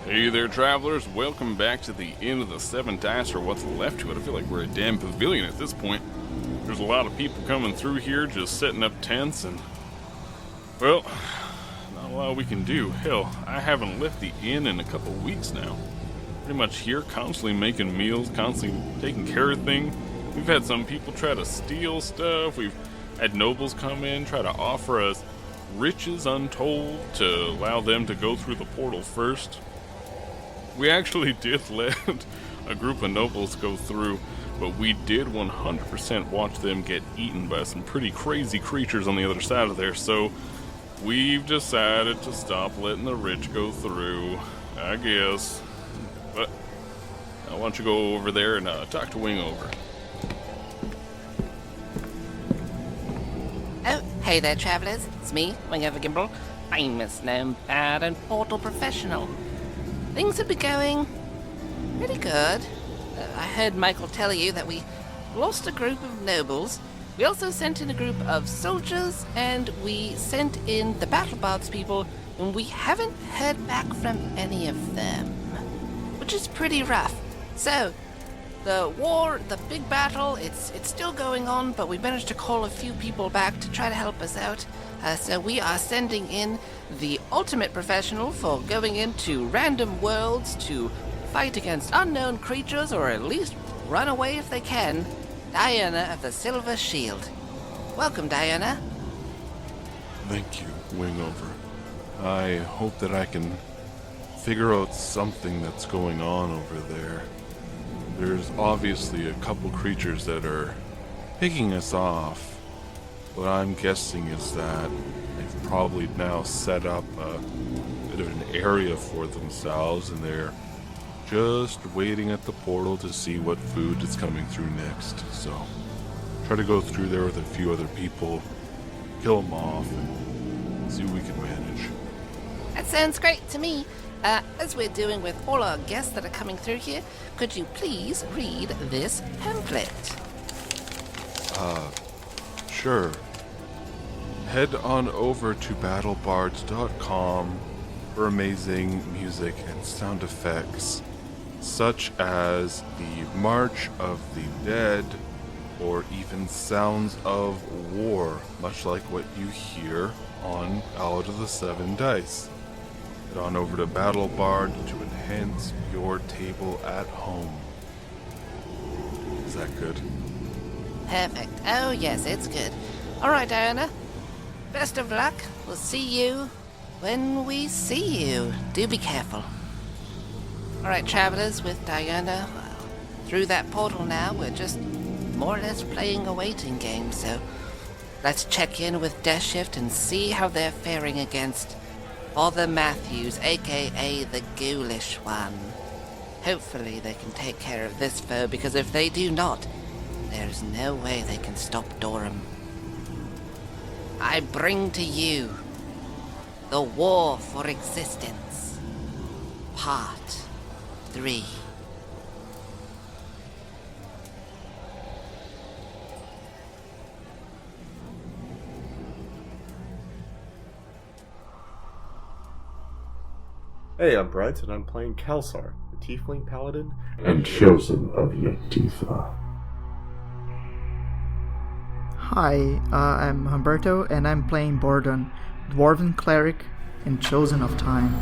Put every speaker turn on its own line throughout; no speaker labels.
Hey there, travelers. Welcome back to the Inn of the Seven Dice, or what's left to it. I feel like we're a damn pavilion at this point. There's a lot of people coming through here, just setting up tents, and, well, not a lot we can do. Hell, I haven't left the inn in a couple weeks now. Pretty much here, constantly making meals, constantly taking care of things. We've had some people try to steal stuff. We've had nobles come in, try to offer us riches untold to allow them to go through the portal first. We actually did let a group of nobles go through, but we did 100% watch them get eaten by some pretty crazy creatures on the other side of there, so we've decided to stop letting the rich go through, I guess. But why don't you go over there and talk to Wingover.
Oh, hey there, travelers. It's me, Wingover Gimble, famous known bard and portal professional. Things have been going pretty good. I heard Michaël tell you that we lost a group of nobles. We also sent in a group of soldiers, and we sent in the battle bards people, and we haven't heard back from any of them, which is pretty rough. So, the war, the big battle, it's still going on, but we managed to call a few people back to try to help us out. So we are sending in the ultimate professional for going into random worlds to fight against unknown creatures, or at least run away if they can. Diana of the Silver Shield. Welcome, Diana.
Thank you, Wingover. I hope that I can figure out something that's going on over there. There's obviously a couple creatures that are picking us off. What I'm guessing is that they've probably now set up a bit of an area for themselves, and they're just waiting at the portal to see what food is coming through next. So try to go through there with a few other people, kill them off, and see what we can manage.
That sounds great to me. As we're doing with all our guests that are coming through here, could you please read this pamphlet?
Sure. Head on over to battlebards.com for amazing music and sound effects, such as the March of the Dead, or even sounds of war, much like what you hear on Ballad of the Seven Dice. Head on over to BattleBard to enhance your table at home. Is that good?
Perfect. Oh, yes, it's good. All right, Diana. Best of luck. We'll see you when we see you. Do be careful. All right, travelers, with Diana through that portal now, we're just more or less playing a waiting game, so let's check in with Death Shift and see how they're faring against Father Matthews, aka the Ghoulish One. Hopefully they can take care of this foe, because if they do not, there's no way they can stop Durham. I bring to you the War for Existence, Part 3.
Hey, I'm Brett, and I'm playing Kelsar, the Tiefling Paladin and Chosen of Yetifa.
Hi, I'm Humberto, and I'm playing Bordon, Dwarven Cleric and Chosen of Time.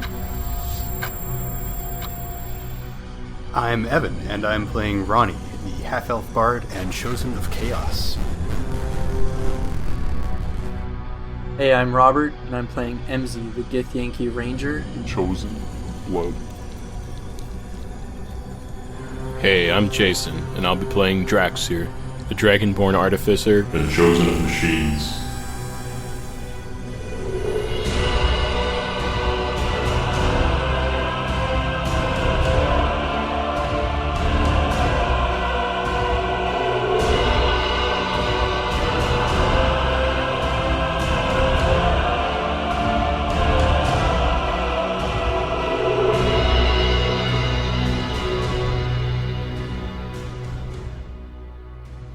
I'm Evan, and I'm playing Ronnie, the Half-Elf Bard and Chosen of Chaos.
Hey, I'm Robert, and I'm playing MZ, the Githyanki Ranger and
Chosen Blood.
Hey, I'm Jason, and I'll be playing Draxir, the Dragonborn Artificer
And Chosen of Machines.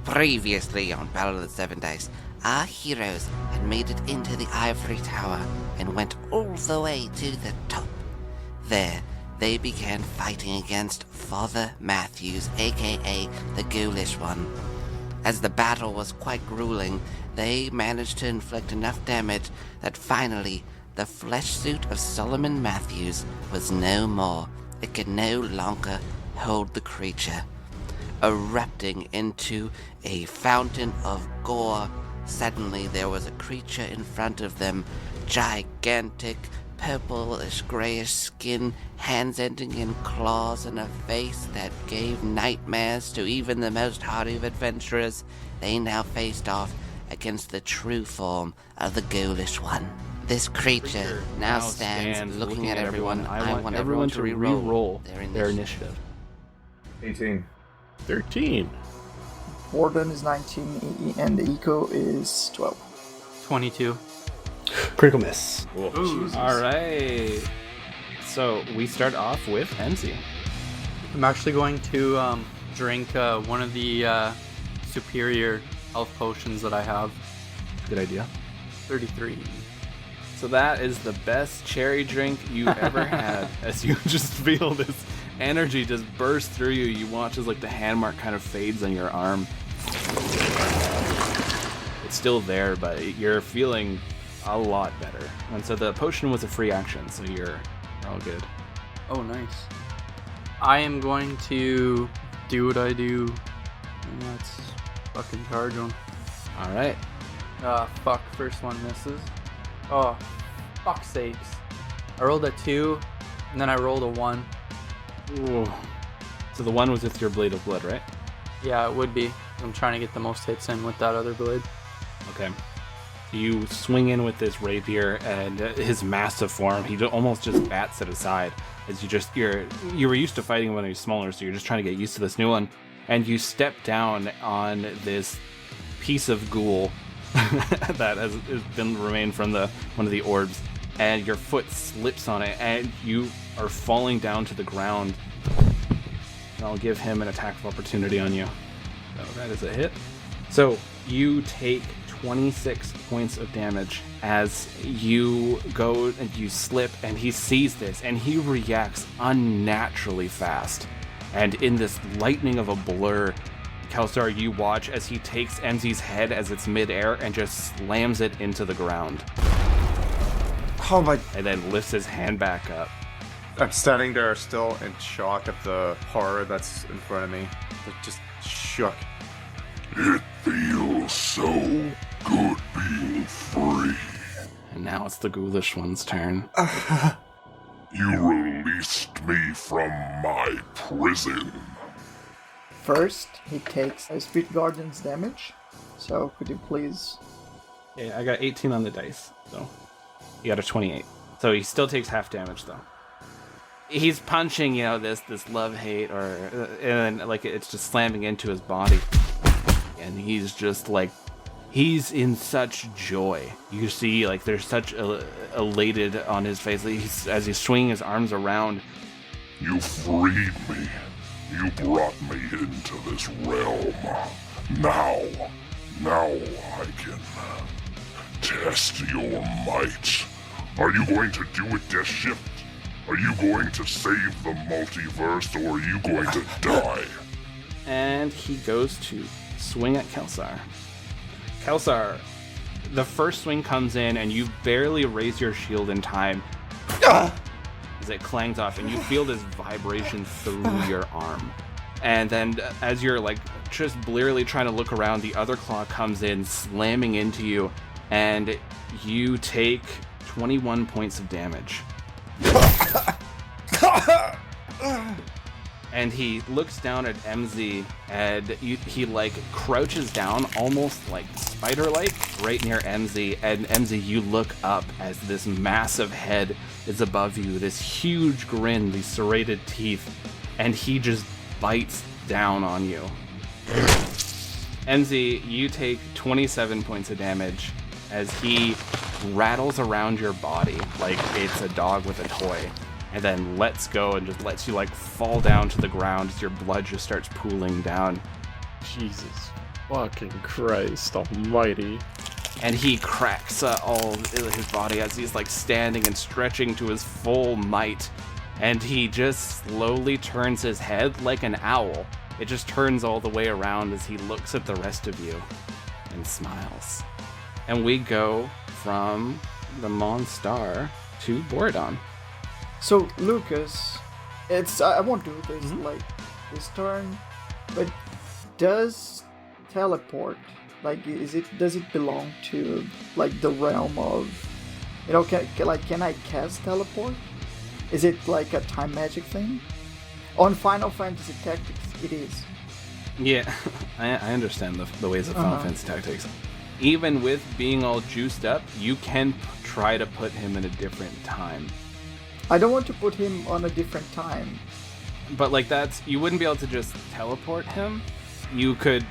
Previously on Ballad of the Seven Dice, our heroes had made it into the Ivory Tower and went all the way to the top. There, they began fighting against Father Matthews, aka the Ghoulish One. As the battle was quite grueling, they managed to inflict enough damage that finally the flesh suit of Solomon Matthews was no more. It could no longer hold the creature. Erupting into a fountain of gore, suddenly there was a creature in front of them, gigantic, purplish grayish skin, hands ending in claws, and a face that gave nightmares to even the most hardy of adventurers. They now faced off against the true form of the Ghoulish One. This creature now stands looking at everyone. I want everyone to re-roll their initiative.
18.
13.
Borden is 19 and the eco is 12.
22.
Critical miss.
All right. So we start off with Enzi.
I'm actually going to drink one of the superior health potions that I have.
Good idea.
33.
So that is the best cherry drink you've ever had. As you just feel this energy just burst through you, you watch as like the hand mark kind of fades on your arm. It's still there, but you're feeling a lot better. And so the potion was a free action, so you're all good.
Oh, nice. I am going to do what I do, and that's fucking charge them.
All right.
Fuck, first one misses. Oh, fuck sakes. I rolled a 2, and then I rolled a 1.
Ooh. So the one was with your blade of blood, right?
Yeah, it would be. I'm trying to get the most hits in with that other blade.
Okay. You swing in with this rapier, and his massive form, he almost just bats it aside. As you were used to fighting when he was smaller, so you're just trying to get used to this new one. And you step down on this piece of ghoul that has been remained from one of the orbs, and your foot slips on it, and you are falling down to the ground. And I'll give him an attack of opportunity on you. Oh, that is a hit. So you take 26 points of damage as you go and you slip, and he sees this and he reacts unnaturally fast. And in this lightning of a blur, Kelsar, you watch as he takes Enzi's head as it's midair and just slams it into the ground.
Oh my...
And then lifts his hand back up.
I'm standing there still in shock of the horror that's in front of me. Just shook.
It feels so good being free.
And now it's the Ghoulish One's turn.
You released me from my prison.
First, he takes a Spirit Guardian's damage. So could you please...
Yeah, I got 18 on the dice, so you got a 28. So he still takes half damage, though. He's punching, this love-hate, and like it's just slamming into his body. And he's just like, he's in such joy. You see, like, there's such elated on his face as he's swinging his arms around.
You freed me. You brought me into this realm. Now I can test your might. Are you going to do a death shift? Are you going to save the multiverse, or are you going to die?
And he goes to swing at Kelsar. Kelsar, the first swing comes in, and you barely raise your shield in time as it clangs off, and you feel this vibration through your arm. And then as you're like just blearily trying to look around, the other claw comes in, slamming into you, and you take 21 points of damage. And he looks down at MZ, and he like crouches down, almost like spider-like, right near MZ. And MZ, you look up as this massive head is above you, this huge grin, these serrated teeth, and he just bites down on you. MZ, you take 27 points of damage as he rattles around your body like it's a dog with a toy, and then lets go and just lets you like fall down to the ground as your blood just starts pooling down.
Jesus fucking Christ almighty.
And he cracks all his body as he's like standing and stretching to his full might. and he just slowly turns his head like an owl. It just turns all the way around as he looks at the rest of you and smiles. And we go from the Monstar to Boredon.
So Lucas, I won't do this like this turn, but does teleport, like, does it belong to like the realm of, you know, can I cast teleport? Is it like a time magic thing? On Final Fantasy Tactics, it is.
Yeah, I understand the ways of Final Fantasy Tactics. Even with being all juiced up, you can try to put him in a different time.
I don't want to put him on a different time.
But like you wouldn't be able to just teleport him. You could...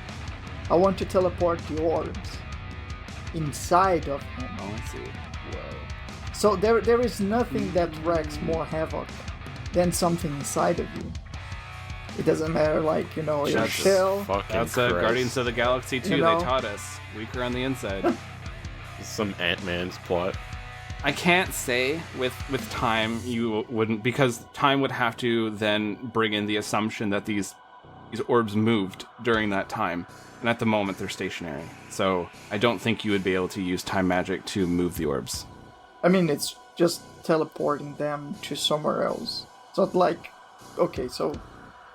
I want to teleport the orbs inside of him.
Oh, I see. Whoa.
So there is nothing that wreaks more havoc than something inside of you. It doesn't matter, like, you know, your shell.
That's Guardians of the Galaxy 2,
you know?
They taught us. Weaker on the inside.
Some Ant-Man's plot.
I can't say with time you wouldn't, because time would have to then bring in the assumption that these orbs moved during that time, and at the moment they're stationary. So I don't think you would be able to use time magic to move the orbs.
I mean, it's just teleporting them to somewhere else. It's not like, okay, so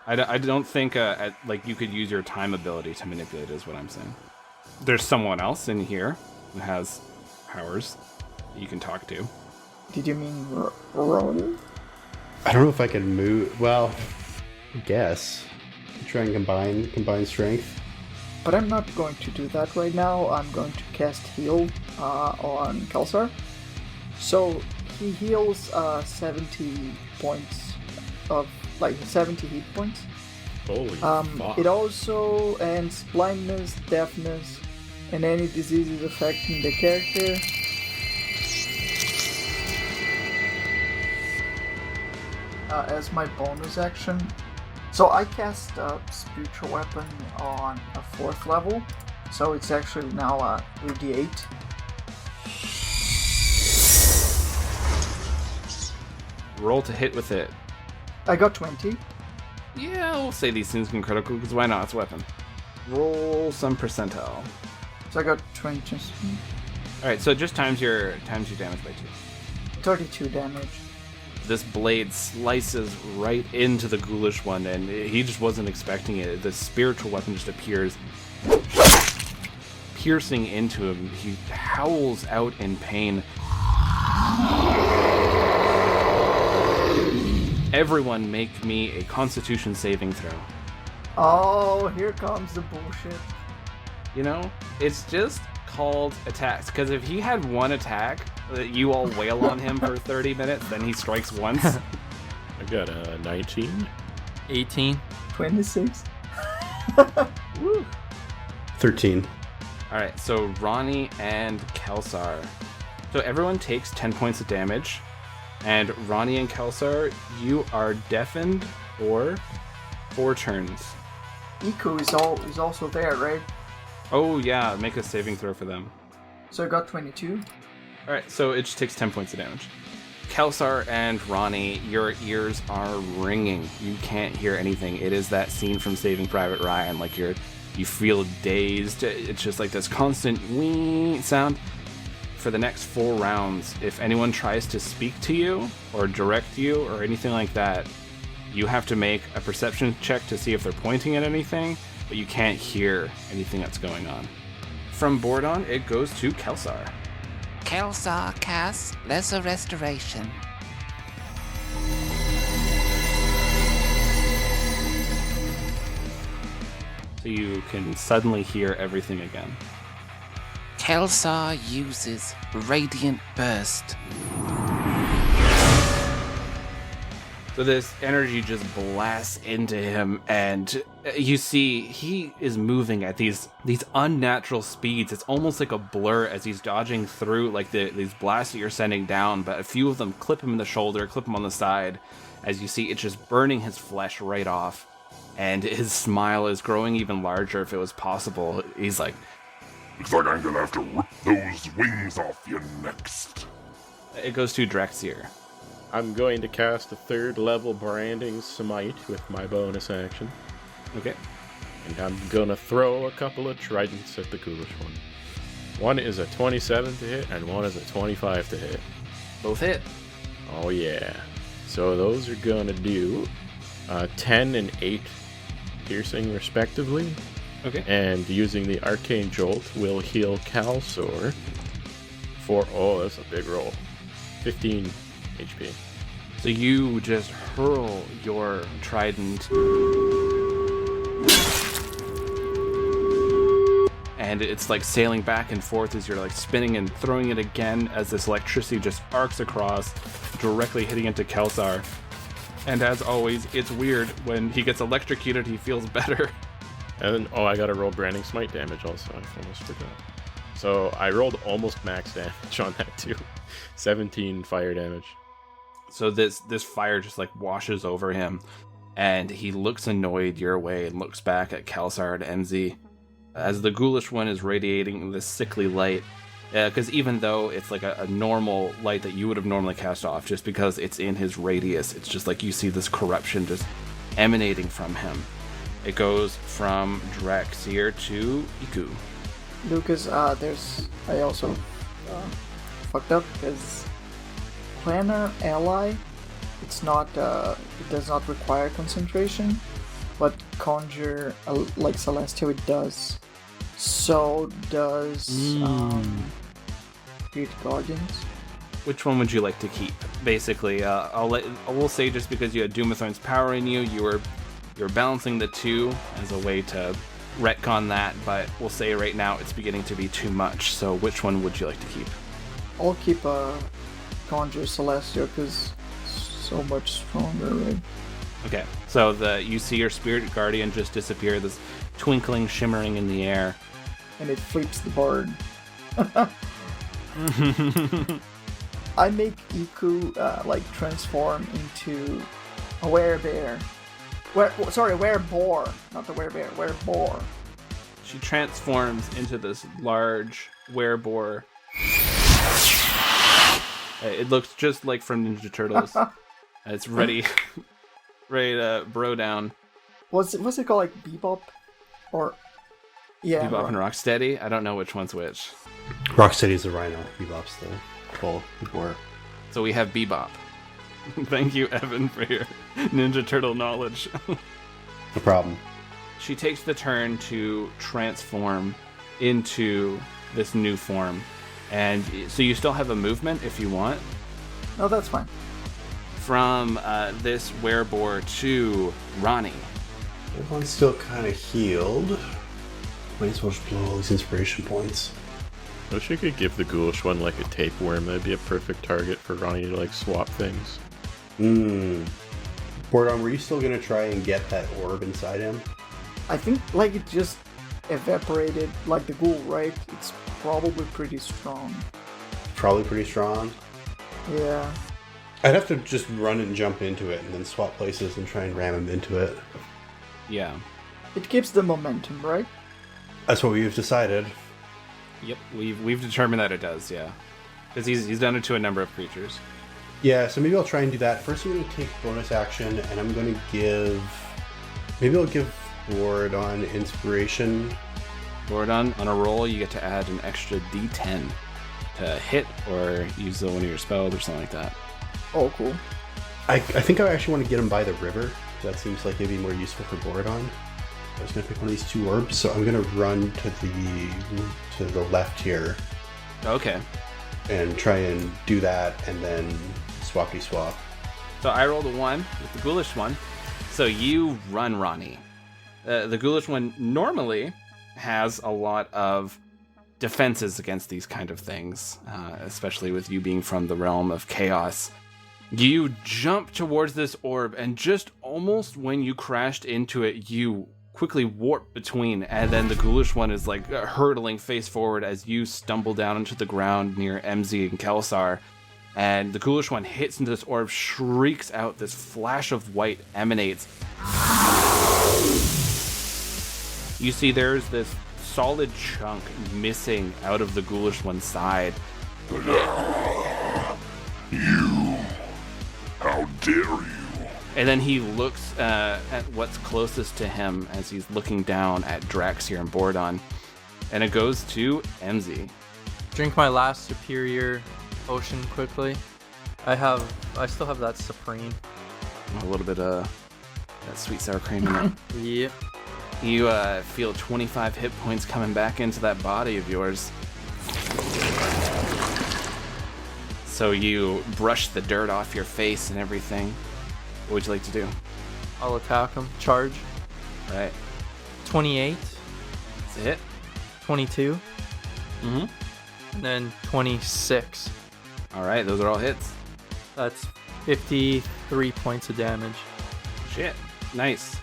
I don't think like you could use your time ability to manipulate it, is what I'm saying. There's someone else in here who has powers you can talk to.
Did you mean Ronnie?
I don't know if I can move. Well, I guess. Try and combine strength.
But I'm not going to do that right now. I'm going to cast heal on Kelsar. So he heals 70 points of, like, 70 hit points.
Holy fuck.
It also ends blindness, deafness, and any diseases affecting the character. As my bonus action. So I cast a spiritual weapon on a 4th level, so it's actually now a 3d8.
Roll to hit with it.
I got 20.
Yeah, we'll say these things can critical, because why not? It's a weapon. Roll some percentile.
So I got 20.
Alright, so just times your damage by 2.
32 damage.
This blade slices right into the Ghoulish One, and he just wasn't expecting it. The spiritual weapon just appears, piercing into him. He howls out in pain. Everyone make me a Constitution saving throw.
Oh, here comes the bullshit.
You know, it's just called attacks, because if he had one attack that you all wail on him for 30 minutes, then he strikes once.
I got a 19.
18.
26.
Woo.
13.
Alright, so Ronnie and Kelsar. So everyone takes 10 points of damage, and Ronnie and Kelsar, you are deafened for 4 turns.
Iku is also there, right?
Oh yeah, make a saving throw for them.
So I got 22.
Alright, so it just takes 10 points of damage. Kelsar and Ronnie, your ears are ringing. You can't hear anything. It is that scene from Saving Private Ryan, like you feel dazed. It's just like this constant wee sound. For the next 4 rounds, if anyone tries to speak to you or direct you or anything like that, you have to make a perception check to see if they're pointing at anything, but you can't hear anything that's going on. From Boredon, it goes to Kelsar.
Kelsar casts Lesser Restoration.
So you can suddenly hear everything again.
Kelsar uses Radiant Burst.
So this energy just blasts into him, and you see he is moving at these unnatural speeds. It's almost like a blur as he's dodging through like these blasts that you're sending down, but a few of them clip him in the shoulder, clip him on the side. As you see, it's just burning his flesh right off, and his smile is growing even larger if it was possible. He's like,
Looks like I'm gonna have to rip those wings off you next.
it goes to Drexier.
I'm going to cast a 3rd level Branding Smite with my bonus action.
Okay.
And I'm going to throw a couple of tridents at the Ghoulish One. One is a 27 to hit, and one is a 25 to hit.
Both hit.
Oh yeah. So those are going to do 10 and 8 piercing respectively.
Okay.
And using the Arcane Jolt will heal Calsor for, oh, that's a big roll, 15 HP.
So you just hurl your trident, and it's like sailing back and forth as you're like spinning and throwing it again as this electricity just arcs across, directly hitting into Kelsar. And as always, it's weird. When he gets electrocuted, he feels better.
And then, I gotta roll Branding Smite damage also. I almost forgot. So I rolled almost max damage on that too. 17 fire damage.
So this fire just like washes over him, and he looks annoyed your way and looks back at Kelsar and MZ as the Ghoulish One is radiating this sickly light. Because even though it's like a normal light that you would have normally cast off, just because it's in his radius, it's just like you see this corruption just emanating from him. It goes from Drax here to Iku.
Lucas, I also fucked up because Planar Ally, it does not require concentration, but Conjure like Celestial it does. So does Spirit Guardians.
Which one would you like to keep? Basically, I will say just because you had Doomathorn's power in you, you're balancing the two as a way to retcon that, but we'll say right now it's beginning to be too much. So which one would you like to keep?
I'll keep Conjure Celestial because so much stronger, right?
Okay, so you see your Spirit Guardian just disappear, this twinkling, shimmering in the air.
And it flips the bird. I make Iku transform into a werebear. Wereboar, not the werebear, wereboar.
She transforms into this large wereboar. It looks just like from Ninja Turtles. It's ready to bro down.
What's it called, like Bebop? Or yeah,
Bebop and Rocksteady? I don't know which one's which.
Rocksteady's the rhino, Bebop's the full boar.
So we have Bebop. Thank you, Evan, for your Ninja Turtle knowledge.
No problem.
She takes the turn to transform into this new form. And so you still have a movement if you want.
No, that's fine.
From this wereboar to Ronnie.
Everyone's still kind of healed. Might as well just blow all these inspiration points.
I wish you could give the Ghoulish One like a tapeworm. That'd be a perfect target for Ronnie to like swap things.
Bordon, were you still gonna try and get that orb inside him?
I think it just evaporated like the ghoul, right? It's probably pretty strong.
Probably pretty strong?
Yeah.
I'd have to just run and jump into it and then swap places and try and ram him into it.
Yeah.
It keeps the momentum, right?
That's what we've decided.
Yep, we've determined that it does, yeah. Because he's done it to a number of creatures.
Yeah, so maybe I'll try and do that. First I'm going to take bonus action, and I'm going to give... Maybe I'll give Bordon inspiration.
Bordon, on a roll, you get to add an extra d10 to hit or use one of your spells or something like that.
Oh, cool.
I think I actually want to get him by the river. That seems like it'd be more useful for Bordon. I was going to pick one of these two orbs, so I'm going to run to the left here.
Okay.
And try and do that, and then swappy swap.
So I rolled a 1 with the Ghoulish One. So you run, Ronnie. The Ghoulish One normally has a lot of defenses against these kind of things, especially with you being from the realm of chaos. You jump towards this orb, and just almost when you crashed into it, you quickly warp between, and then the Ghoulish One is like hurtling face forward as you stumble down into the ground near MZ and Kelsar, and the Ghoulish One hits into this orb, shrieks out, this flash of white emanates. You see there's this solid chunk missing out of the Ghoulish One's side.
You
And then he looks at what's closest to him as he's looking down at Draxir and Bordon. And it goes to MZ.
Drink my last superior potion quickly. I still have that supreme.
A little bit of that sweet sour cream in it.
Yep.
You feel 25 hit points coming back into that body of yours. So you brush the dirt off your face and everything. What would you like to do?
I'll attack him. Charge.
Right.
28.
That's a hit.
22.
Mm-hmm.
And then 26.
All right, those are all hits.
That's 53 points of damage.
Shit. Nice.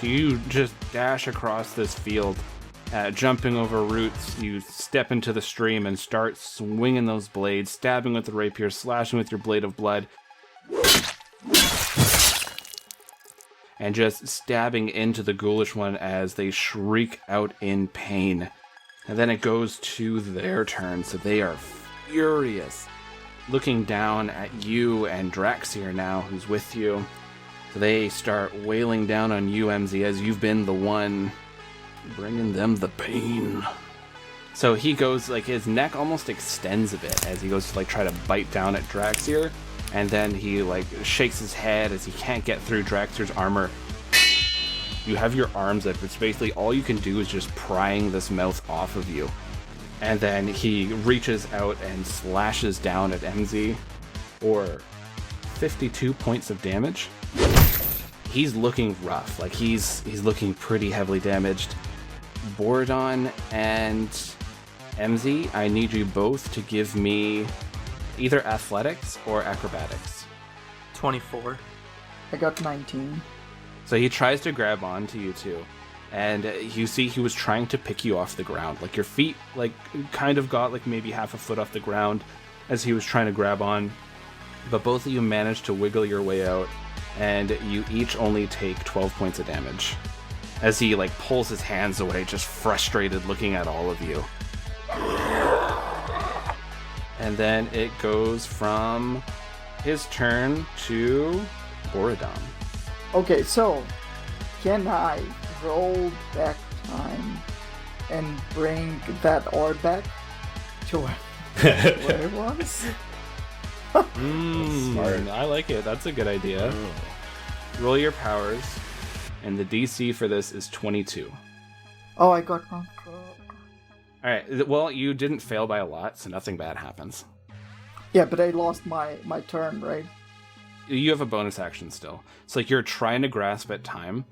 So you just dash across this field, jumping over roots. You step into the stream and start swinging those blades, stabbing with the rapier, slashing with your blade of blood, and just stabbing into the Ghoulish One as they shriek out in pain. And then it goes to their turn, so they are furious, looking down at you and Draxir now, who's with you. So they start wailing down on you, MZ, as you've been the one bringing them the pain. So he goes, like, his neck almost extends a bit as he goes to, like, try to bite down at Draxir. And then he, like, shakes his head as he can't get through Draxir's armor. You have your arms up. It's basically all you can do is just prying this mouth off of you. And then he reaches out and slashes down at MZ for 52 points of damage. He's looking rough. Like, he's looking pretty heavily damaged. Bordon and MZ, I need you both to give me either athletics or acrobatics.
24.
I got 19.
So he tries to grab onto you two, and you see he was trying to pick you off the ground. Like, your feet, like, kind of got, like, maybe half a foot off the ground as he was trying to grab on. But both of you managed to wiggle your way out, and you each only take 12 points of damage as he, like, pulls his hands away, just frustrated looking at all of you. And then it goes from his turn to Borodon.
Okay, so can I roll back time and bring that orb back to where it was?
Smart. I like it. That's a good idea. Roll your powers, and the DC for this is 22.
Oh, I got wrong.
Alright, well, you didn't fail by a lot, so nothing bad happens.
Yeah, but I lost my turn, right?
You have a bonus action still. It's like you're trying to grasp at time,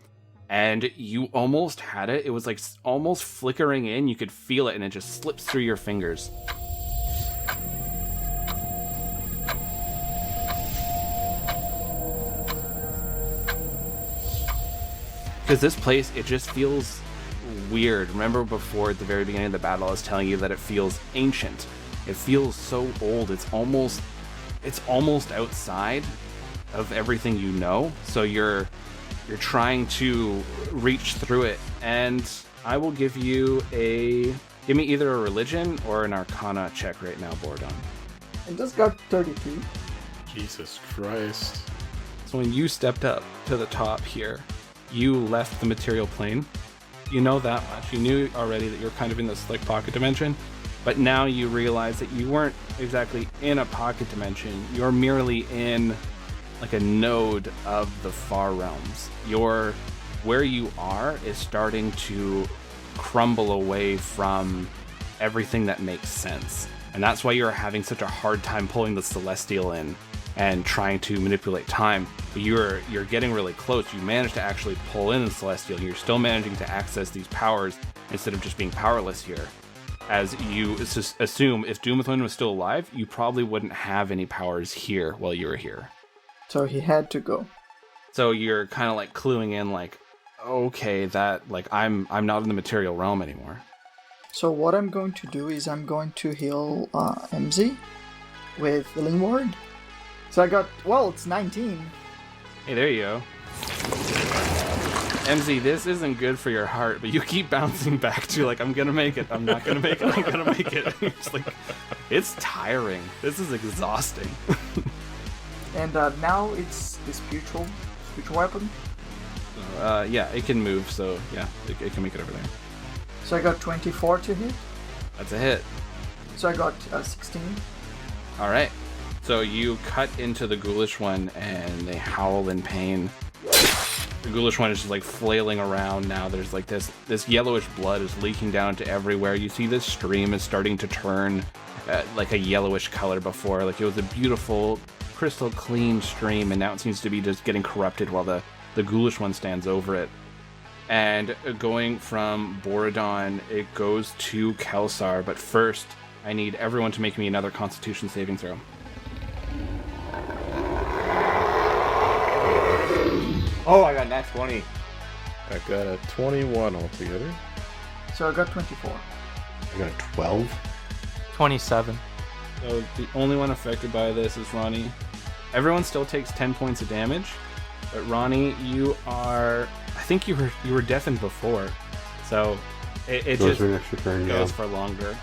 and you almost had it. It was like almost flickering in. You could feel it, and it just slips through your fingers. Because this place, it just feels weird. Remember before at the very beginning of the battle, I was telling you that it feels ancient. It feels so old. It's almost outside of everything you know. So you're trying to reach through it, and I will give you give me either a religion or an arcana check right now, Bordon.
I just got 32.
Jesus Christ.
So when you stepped up to the top here, you left the material plane. You know that much. You knew already that you're kind of in this like pocket dimension, but now you realize that you weren't exactly in a pocket dimension. You're merely in like a node of the far realms. Where you are is starting to crumble away from everything that makes sense. And that's why you're having such a hard time pulling the Celestial in and trying to manipulate time. But you're getting really close. You managed to actually pull in the Celestial. You're still managing to access these powers instead of just being powerless here. As you assume, if Doomthwin was still alive, you probably wouldn't have any powers here while you were here.
So he had to go.
So you're kind of like cluing in, like, okay, that like I'm not in the material realm anymore.
So what I'm going to do is I'm going to heal MZ with Healing Word. So I got, well, it's 19.
Hey, there you go. MZ, this isn't good for your heart, but you keep bouncing back to like, I'm gonna make it, I'm not gonna make it, I'm gonna make it. It's like, it's tiring. This is exhausting.
And now it's spiritual Which weapon?
Yeah, it can move, so yeah, it can make it over there.
So I got 24 to hit.
That's a hit.
So I got 16.
All right. So you cut into the Ghoulish One, and they howl in pain. The Ghoulish One is just like flailing around now. There's like this yellowish blood is leaking down to everywhere. You see this stream is starting to turn like a yellowish color before. Like it was a beautiful, crystal clean stream, and now it seems to be just getting corrupted while the Ghoulish One stands over it. And going from Borodon, it goes to Kelsar, but first I need everyone to make me another Constitution saving throw.
Oh, I got nat 20.
I got a 21 altogether.
So I got 24.
I got a 12.
27.
So the only one affected by this is Ronnie. Everyone still takes 10 points of damage, but Ronnie, you are... I think you were deafened before, so it just
an extra turn,
goes for longer.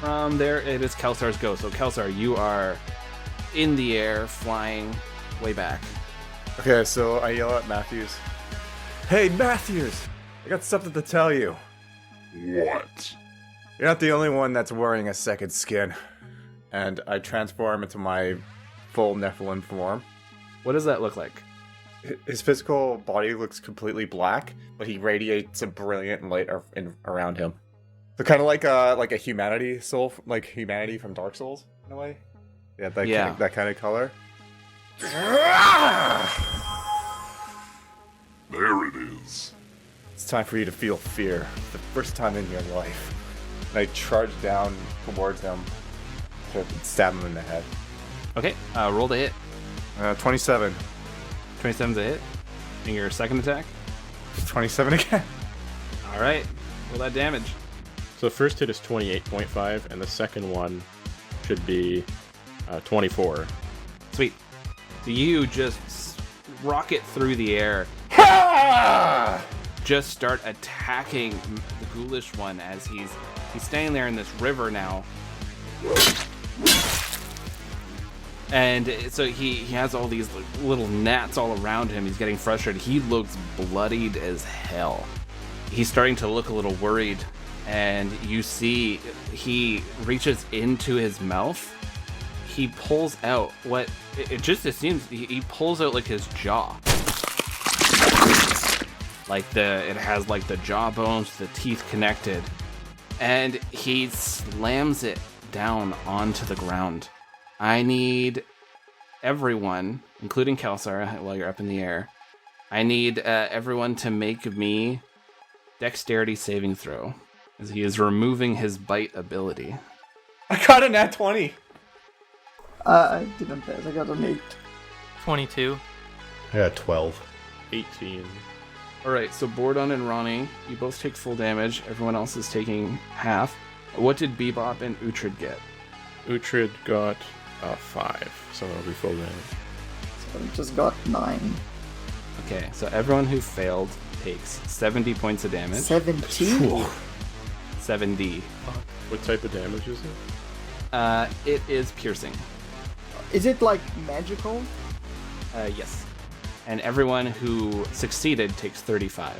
From there, it is Kelsar's go. So Kelsar, you are in the air, flying way back.
Okay, so I yell at Matthews. Hey, Matthews! I got something to tell you.
What?
You're not the only one that's wearing a second skin. And I transform into my full Nephilim form.
What does that look like?
His physical body looks completely black, but he radiates a brilliant light around him. So kind of like a humanity soul, like humanity from Dark Souls in a way. Yeah, that kind of color.
There it is.
It's time for you to feel fear, the first time in your life. And I charge down towards him to stab him in the head.
Okay, roll the hit.
27.
27's a hit. And your second attack?
27 again.
All right, roll that damage.
So the first hit is 28.5, and the second one should be 24.
Sweet. So you just rocket through the air. Just start attacking the Ghoulish One as he's standing there in this river now. And so he has all these little gnats all around him. He's getting frustrated. He looks bloodied as hell. He's starting to look a little worried. And you see he reaches into his mouth. He pulls out what it seems he pulls out like his jaw. Like it has like the jaw bones, the teeth connected. And he slams it down onto the ground. I need everyone, including Kelsar, while you're up in the air. I need everyone to make me dexterity saving throw, as he is removing his bite ability.
I got a nat 20.
I didn't pass. I got an 8.
22.
I got 12.
18.
Alright, so Borodon and Ronnie, you both take full damage. Everyone else is taking half. What did Bebop and Uhtred get?
Uhtred got 5, so that'll be full damage.
So I just got 9.
Okay, so everyone who failed takes 70 points of damage.
17?
70.
What type of damage is it?
It is piercing.
Is it like magical?
Yes. And everyone who succeeded takes 35.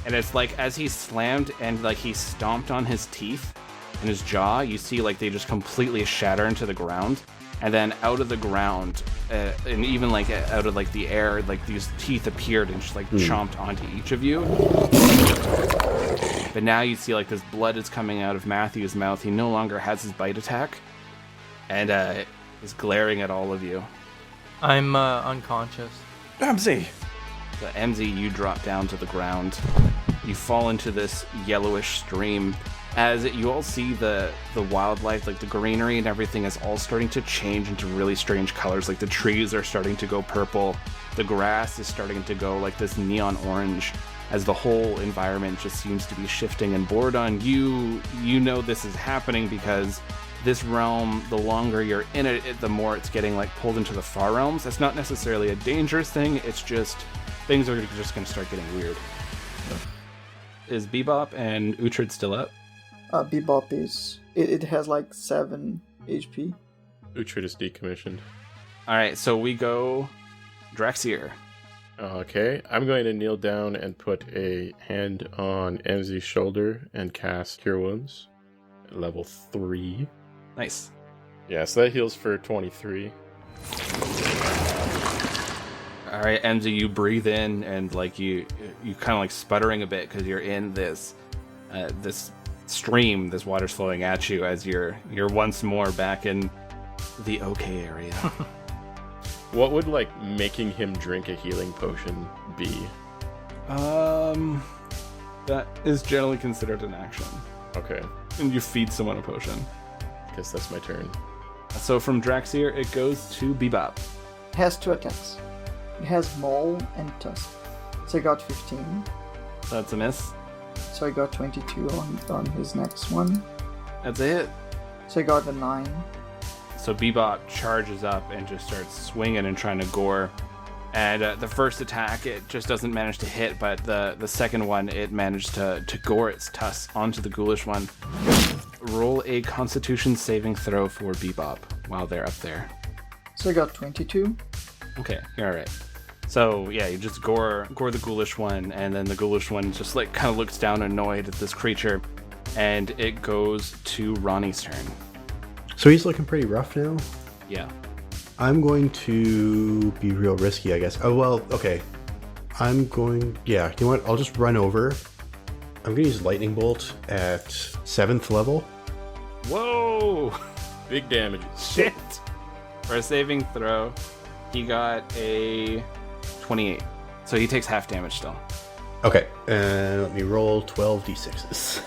And it's like as he slammed and like he stomped on his teeth and his jaw, you see like they just completely shatter into the ground. And then out of the ground, and even like out of like the air, like these teeth appeared and just like chomped onto each of you. But now you see like this blood is coming out of Matthew's mouth. He no longer has his bite attack, and is glaring at all of you.
I'm unconscious.
MZ!
So MZ, you drop down to the ground. You fall into this yellowish stream. As you all see the wildlife, like the greenery and everything is all starting to change into really strange colors. Like the trees are starting to go purple. The grass is starting to go like this neon orange as the whole environment just seems to be shifting. And Borodon, you know this is happening because this realm, the longer you're in it, the more it's getting like pulled into the far realms. That's not necessarily a dangerous thing. It's just things are just going to start getting weird. Is Bebop and Uhtred still up?
Bebop is... It has like 7 HP.
Uhtred is decommissioned.
Alright, so we go Draxier.
Okay, I'm going to kneel down and put a hand on Emzy's shoulder and cast Cure Wounds at level 3.
Nice.
Yeah, so that heals for 23.
All right, Emzy, you breathe in and like you kind of like sputtering a bit because you're in this this stream. This water's flowing at you as you're once more back in the okay area.
What would like making him drink a healing potion be?
That is generally considered an action.
Okay,
And you feed someone a potion.
I guess that's my turn.
So from Draxier, it goes to Bebop.
Has 2 attacks. It has Maul and Tusk. So I got 15.
That's a miss.
So I got 22 on his next one.
That's a hit.
So I got a 9.
So Bebop charges up and just starts swinging and trying to gore. And the first attack, it just doesn't manage to hit, but the second one, it managed to gore its tusk onto the Ghoulish One. Roll a Constitution saving throw for Bebop while they're up there.
So I got 22.
Okay, you're all right. So yeah, you just gore the Ghoulish One, and then the Ghoulish One just like kind of looks down annoyed at this creature, and it goes to Ronnie's turn.
So he's looking pretty rough now.
Yeah.
I'm going to be real risky, I guess. Oh, well, okay. Yeah, you know what? I'll just run over. I'm going to use Lightning Bolt at 7th level.
Whoa!
Big damage.
Shit! For a saving throw, he got a 28. So he takes half damage still.
Okay, and let me roll 12d6s.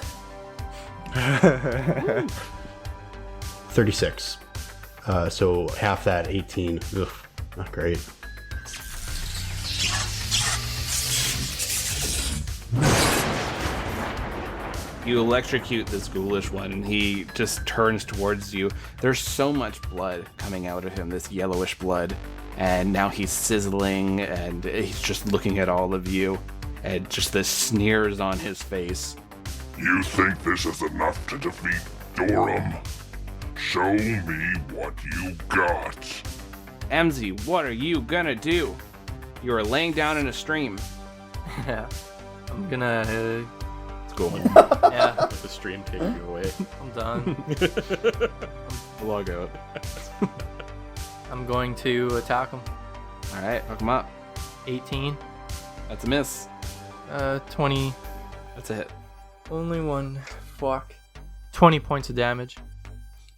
36. So half that, 18. Ugh, not great.
You electrocute this Ghoulish One, and he just turns towards you. There's so much blood coming out of him, this yellowish blood. And now he's sizzling, and he's just looking at all of you. And just the sneers on his face.
You think this is enough to defeat Durham? Show me what you got.
Emzy, what are you gonna do? You are laying down in a stream.
Yeah. I'm gonna...
It's going.
yeah,
Let the stream take you away.
I'm done.
Log out.
I'm going to attack him.
Alright, hook him up.
18.
That's a miss.
20.
That's a hit.
Only one. Fuck. 20 points of damage.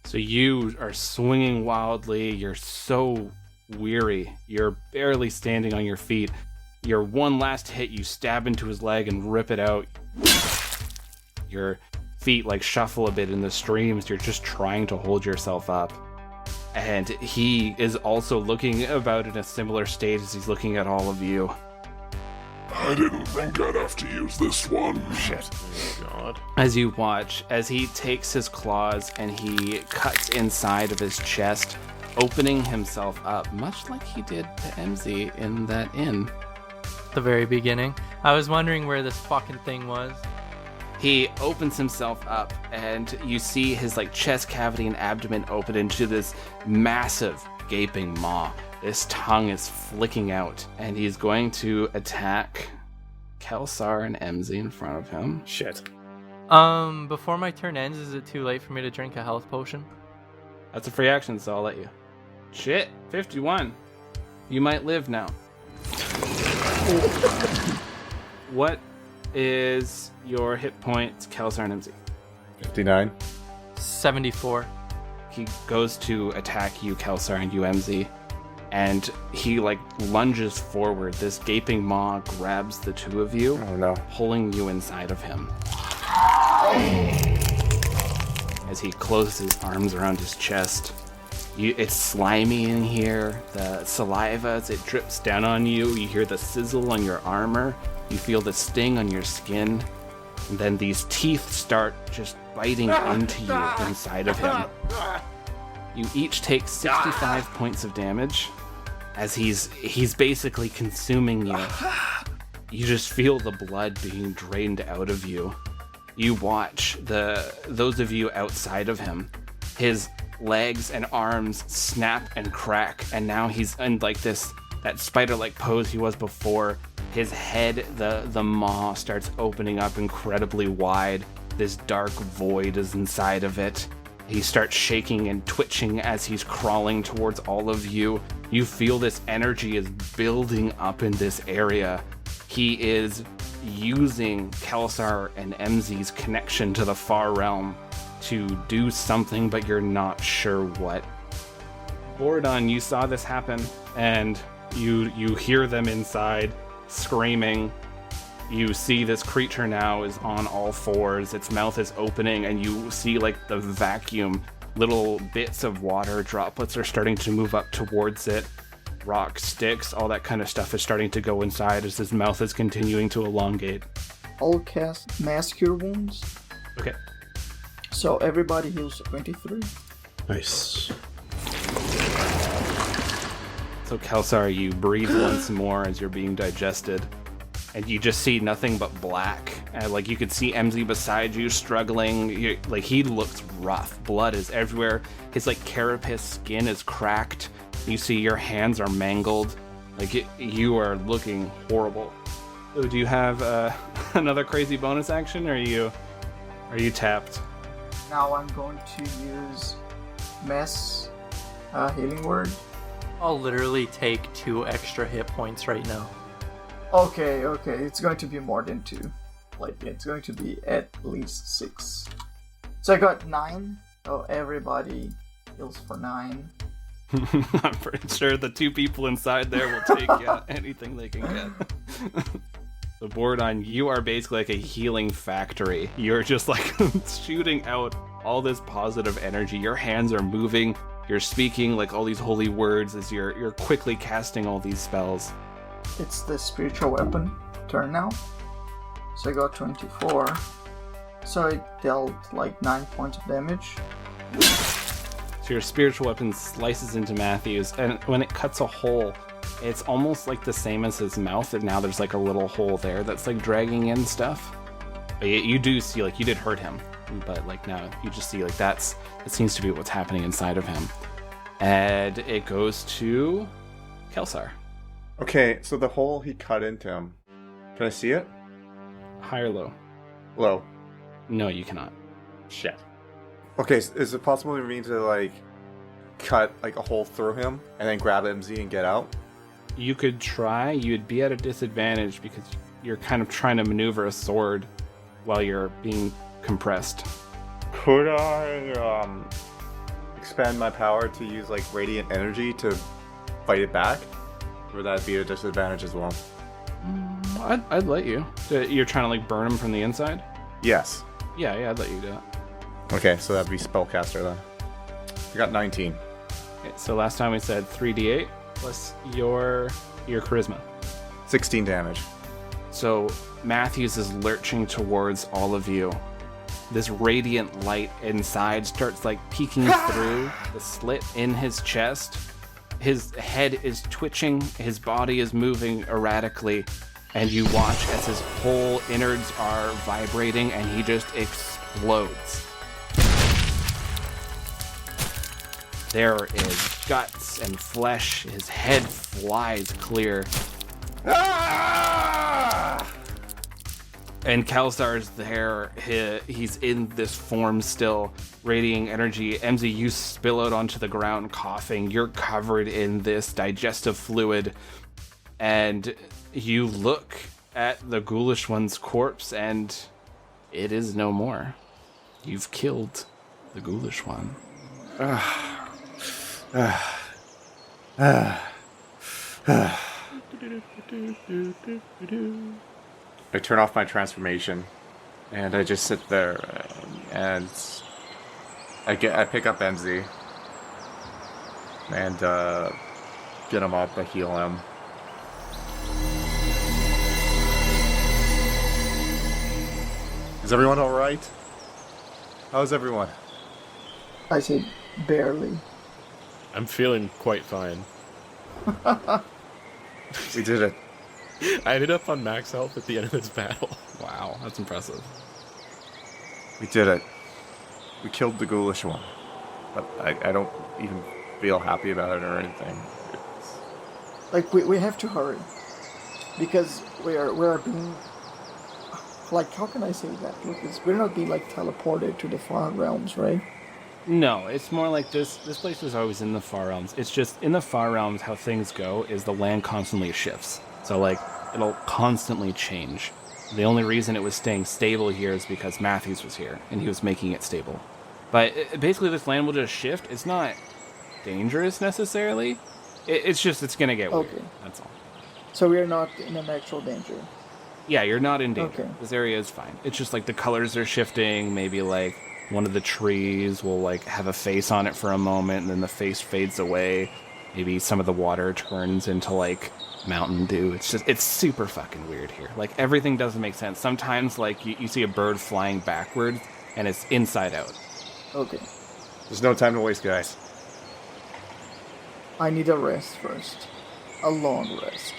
So you are swinging wildly. You're so weary. You're barely standing on your feet. Your one last hit, you stab into his leg and rip it out. Your feet like shuffle a bit in the streams. You're just trying to hold yourself up. And he is also looking about in a similar state as he's looking at all of you.
I didn't think I'd have to use this one.
Shit. Oh, God.
As you watch, as he takes his claws and he cuts inside of his chest, opening himself up, much like he did to Emzy in that inn.
The very beginning. I was wondering where this fucking thing was.
He opens himself up, and you see his like chest cavity and abdomen open into this massive gaping maw. His tongue is flicking out, and he's going to attack Kelsar and Emzy in front of him.
Shit.
Before my turn ends, is it too late for me to drink a health potion?
That's a free action, so I'll let you. Shit, 51. You might live now. What is your hit points, Kelsar and Emzy?
59.
74.
He goes to attack you, Kelsar, and you, Emzy. And he like lunges forward. This gaping maw grabs the two of you,
Oh no.
pulling you inside of him. As he closes his arms around his chest. It's slimy in here. The saliva, as it drips down on you. You hear the sizzle on your armor. You feel the sting on your skin. And then these teeth start just biting into you inside of him. You each take 65 points of damage as he's basically consuming you. You just feel the blood being drained out of you. You watch those of you outside of him. His legs and arms snap and crack, and now he's in like this that spider-like pose he was before. His head, the maw, starts opening up incredibly wide. This dark void is inside of it. He starts shaking and twitching as he's crawling towards all of you. You feel this energy is building up in this area. He is using Kelsar and MZ's connection to the far realm to do something, but you're not sure what. Borodon, you saw this happen, and you hear them inside screaming. You see this creature now is on all fours. Its mouth is opening, and you see like the vacuum. Little bits of water droplets are starting to move up towards it. Rock, sticks, all that kind of stuff is starting to go inside as his mouth is continuing to elongate.
I'll cast Mass Cure Wounds.
Okay.
So everybody heals 23.
Nice.
So Kelsar, you breathe once more as you're being digested, and you just see nothing but black. And like you could see MZ beside you struggling. Like he looks rough. Blood is everywhere. His like carapace skin is cracked. You see your hands are mangled. Like you are looking horrible. So do you have another crazy bonus action, or are you tapped?
Now I'm going to use Mass Healing Word.
I'll literally take 2 extra hit points right now.
Okay, it's going to be more than 2. Like, it's going to be at least 6. So I got 9. Oh, everybody heals for 9.
I'm pretty sure the 2 people inside there will take anything they can get. So Borodon, you are basically like a healing factory. You're just like shooting out all this positive energy. Your hands are moving. You're speaking like all these holy words as you're quickly casting all these spells.
It's the spiritual weapon turn now. So I got 24. So it dealt like 9 points of damage.
So your spiritual weapon slices into Matthews, and when it cuts a hole, it's almost like the same as his mouth, and now there's like a little hole there that's like dragging in stuff. But you do see, like, you did hurt him, but like now you just see like that seems to be what's happening inside of him. And it goes to Kelsar.
Okay, so the hole he cut into him, can I see it?
High or low?
Low.
No, you cannot.
Shit. Okay, is it possible for me to like cut like a hole through him and then grab MZ and get out?
You could try. You'd be at a disadvantage because you're kind of trying to maneuver a sword while you're being compressed.
Could I expand my power to use like radiant energy to fight it back? Or would that be a disadvantage as well?
I'd let you. You're trying to like burn him from the inside?
Yes.
Yeah, I'd let you do that.
Okay, so that'd be spellcaster then. I got 19.
Okay, so last time we said 3d8 plus your charisma.
16 damage.
So Matthews is lurching towards all of you. This radiant light inside starts like peeking through the slit in his chest. His head is twitching, his body is moving erratically, and you watch as his whole innards are vibrating and he just explodes. There is guts and flesh. His head flies clear. And Kelsar's there. He's in this form still, radiating energy. MZ, you spill out onto the ground coughing. You're covered in this digestive fluid. And you look at the Ghoulish One's corpse, and it is no more. You've killed the Ghoulish One.
I turn off my transformation, and I just sit there, and I pick up MZ, and get him up, I heal him. Is everyone alright? How's everyone?
I said barely.
I'm feeling quite fine.
We did it.
I ended up on max health at the end of this battle.
Wow, that's impressive.
We did it. We killed the Ghoulish One. But I don't even feel happy about it or anything.
like we have to hurry because we're being, like, how can I say that, Lucas? We're not being like teleported to the far realms, right?
No, it's more like this place was always in the Far Realms. It's just in the Far Realms, how things go is the land constantly shifts. So, like, it'll constantly change. The only reason it was staying stable here is because Matthews was here, and he was making it stable. But basically, this land will just shift. It's not dangerous, necessarily. It's going to get weird.
Okay.
That's all.
So we're not in an actual danger.
Yeah, you're not in danger.
Okay.
This area is fine. It's just, like, the colors are shifting. Maybe, like, one of the trees will, like, have a face on it for a moment, and then the face fades away. Maybe some of the water turns into, like, Mountain Dew. It's super fucking weird here. Like, everything doesn't make sense. Sometimes, like, you see a bird flying backwards, and it's inside out.
Okay.
There's no time to waste, guys.
I need a rest first. A long rest.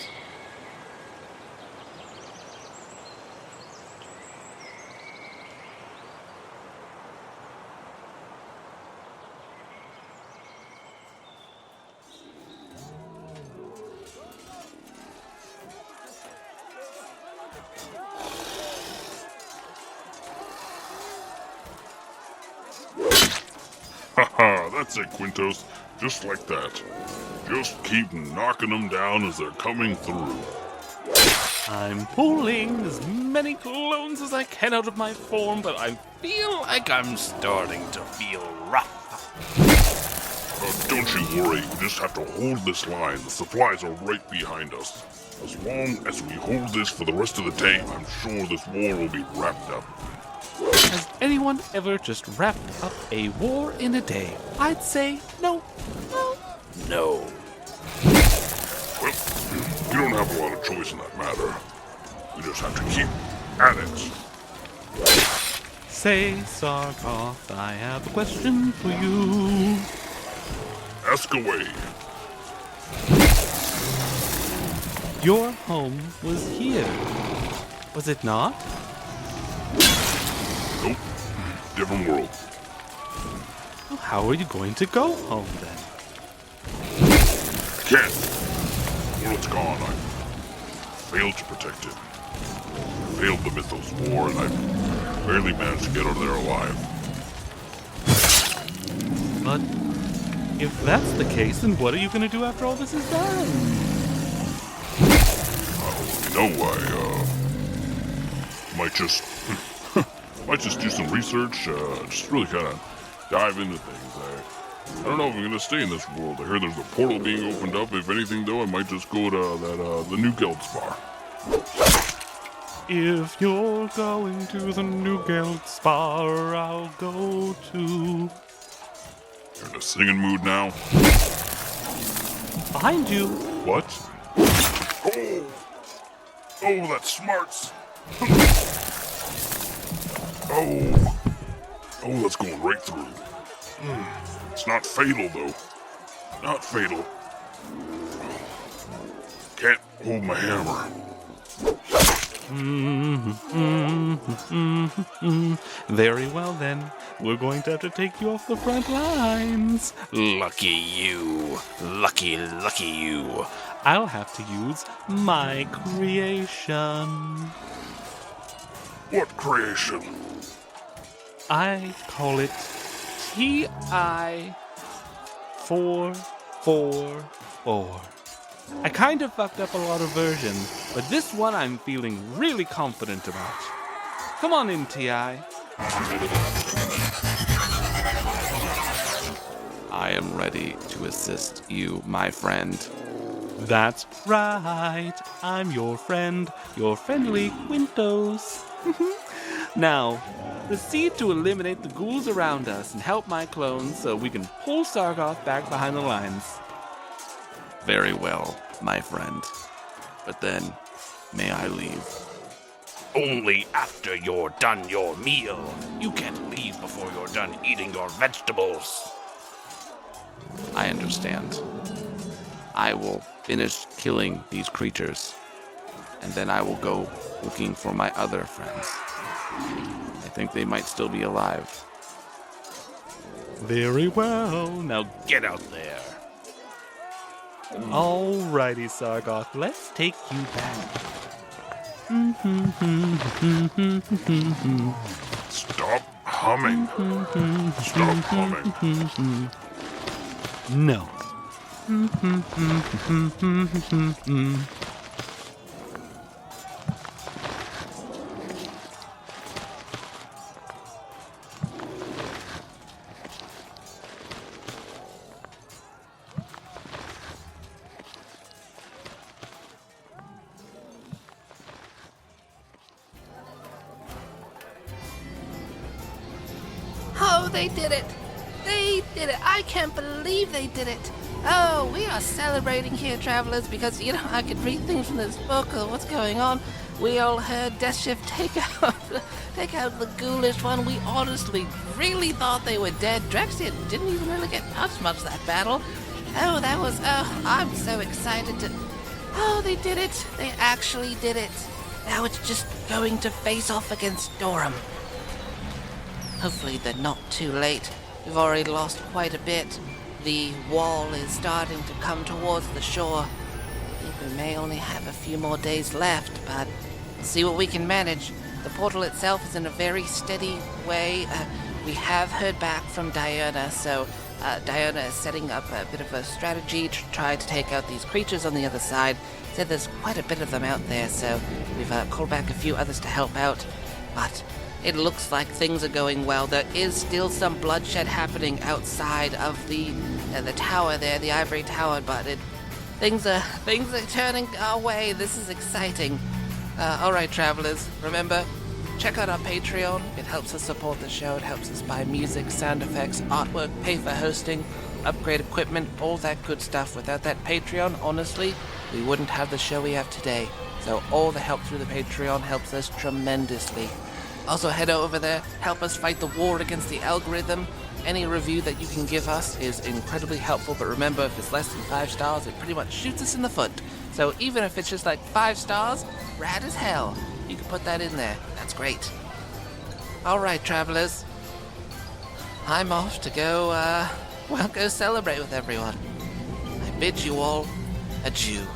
Haha, that's it, Quintos. Just like that. Just keep knocking them down as they're coming through.
I'm pulling as many clones as I can out of my form, but I feel like I'm starting to feel rough.
Don't you worry, we just have to hold this line. The supplies are right behind us. As long as we hold this for the rest of the day, I'm sure this war will be wrapped up.
Has anyone ever just wrapped up a war in a day? I'd say no.
No. Well, we don't have a lot of choice in that matter. We just have to keep at it.
Say, Sarkoff, I have a question for you.
Ask away.
Your home was here, was it not?
Nope. Different world.
Well, how are you going to go home then?
I can't. The world's gone. I failed to protect it. I failed the Mythos War, and I barely managed to get out of there alive.
But if that's the case, then what are you going to do after all this is done?
I might just do some research, just really kind of dive into things. I don't know if I'm gonna stay in this world. I heard there's a portal being opened up. If anything, though, I might just go to the New Geld Spar.
If you're going to the New Geld Spar, I'll go too.
You're in a singing mood now?
Behind you.
What? Oh, that smarts. Oh, that's going right through. It's not fatal, though. Not fatal. Can't hold my hammer.
Very well then. We're going to have to take you off the front lines.
Lucky you. Lucky you.
I'll have to use my creation.
What creation?
I call it TI 444. I kind of fucked up a lot of versions, but this one I'm feeling really confident about. Come on in, TI.
I am ready to assist you, my friend.
That's right. I'm your friend, your friendly Quintos. Now, proceed to eliminate the ghouls around us and help my clones so we can pull Sargoth back behind the lines.
Very well, my friend. But then, may I leave?
Only after you're done your meal. You can't leave before you're done eating your vegetables.
I understand. I will finish killing these creatures, and then I will go looking for my other friends. I think they might still be alive.
Very well. Now
Get out there.
Alrighty, Sargoth, let's take you back.
Stop humming. Stop humming.
No.
Oh, they did it! They did it! I can't believe they did it! Oh, we are celebrating here, travelers, because, you know, I could read things from this book or what's going on. We all heard Death Shift take out the Ghoulish One. We honestly really thought they were dead. Drexia didn't even really get touched much that battle. Oh, I'm so excited to... Oh, they did it! They actually did it! Now it's just going to face off against Durham. Hopefully they're not too late. We've already lost quite a bit. The wall is starting to come towards the shore. I think we may only have a few more days left, but we'll see what we can manage. The portal itself is in a very steady way. We have heard back from Diana, so Diana is setting up a bit of a strategy to try to take out these creatures on the other side. Said there's quite a bit of them out there, so we've called back a few others to help out. But it looks like things are going well. There is still some bloodshed happening outside of the tower there, the ivory tower, but things are turning our way. This is exciting. All right, travelers, remember, check out our Patreon. It helps us support the show. It helps us buy music, sound effects, artwork, pay for hosting, upgrade equipment, all that good stuff. Without that Patreon, honestly, we wouldn't have the show we have today. So all the help through the Patreon helps us tremendously. Also, head over there, help us fight the war against the algorithm. Any review that you can give us is incredibly helpful, but remember, if it's less than 5 stars, it pretty much shoots us in the foot. So even if it's just like 5 stars, rad as hell, you can put that in there. That's great. Alright, travelers. I'm off to go celebrate with everyone. I bid you all adieu.